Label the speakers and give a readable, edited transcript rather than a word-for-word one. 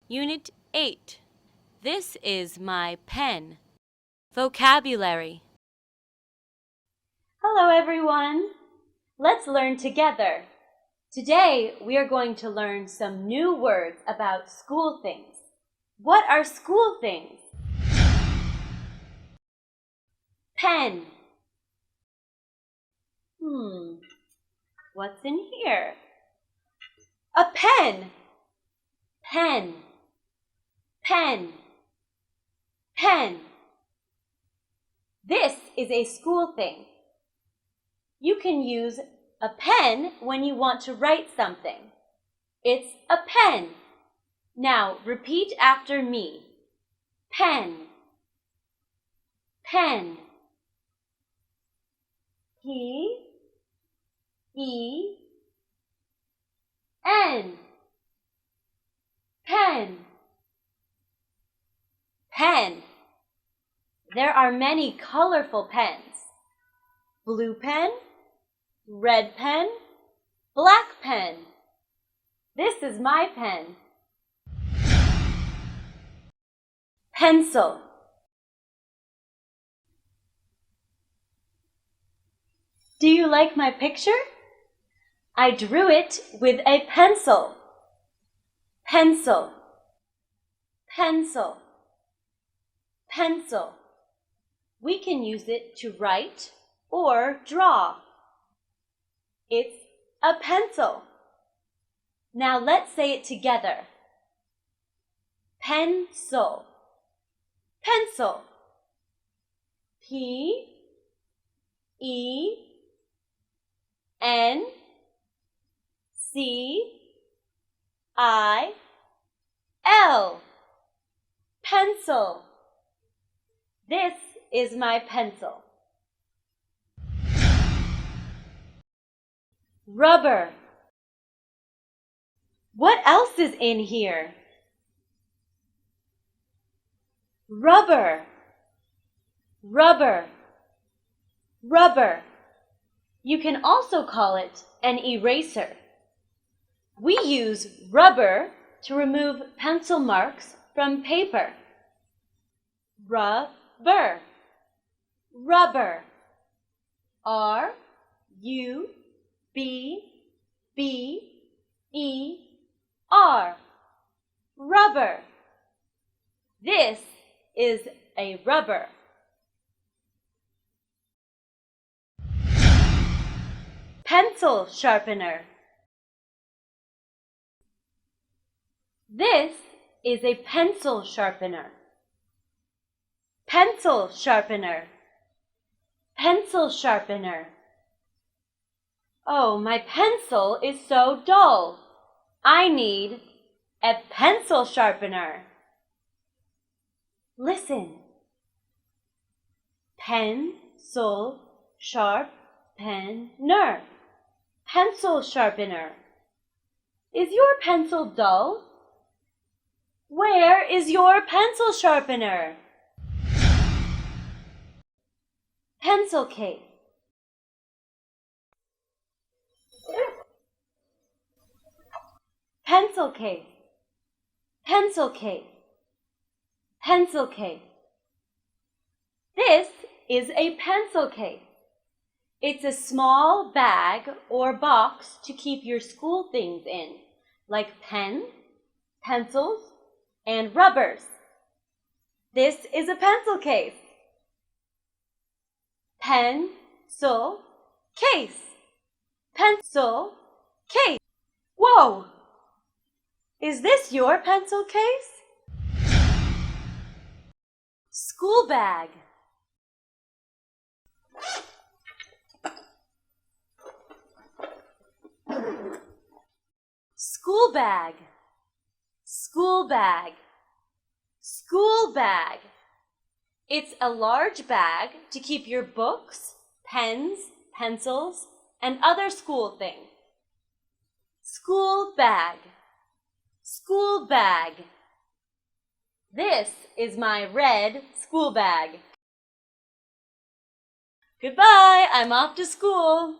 Speaker 1: Unit 8. This is my pen. Vocabulary.
Speaker 2: Hello everyone! Let's learn together. Today we are going to learn some new words about school things. What are school things? Pen. What's in here? A pen. Pen. Pen. Pen. This is a school thing. You can use a pen when you want to write something. It's a pen. Now repeat after me. Pen. Pen. P-E-N. Pen. Pen. There are many colorful pens. Blue pen, red pen, black pen. This is my pen. Pencil. Do you like my picture? I drew it with a pencil. Pencil. Pencil. Pencil. We can use it to write or draw. It's a pencil. Now let's say it together. Pencil. Pencil. P-E-N-C-I-L. Pencil. This is my pencil. Rubber. What else is in here? Rubber. Rubber. Rubber. You can also call it an eraser. We use rubber to remove pencil marks from paper. Rubber. Rubber. R-U-B-B-E-R. Rubber. This is a rubber. Pencil sharpener. This is a pencil sharpener. Pencil sharpener. Pencil sharpener. Oh, my pencil is so dull. I need a pencil sharpener. Listen. Pencil sharpener. Pencil sharpener. Is your pencil dull? Where is your pencil sharpener? Pencil case. Pencil case. Pencil case. Pencil case. This is a pencil case. It's a small bag or box to keep your school things in, like pens, pencils, and rubbers. This is a pencil case. Pencil case. Pencil case. Whoa! Is this your pencil case? School bag. School bag. School bag. School bag. It's a large bag to keep your books, pens, pencils, and other school things. School bag. School bag. This is my red school bag. Goodbye, I'm off to school.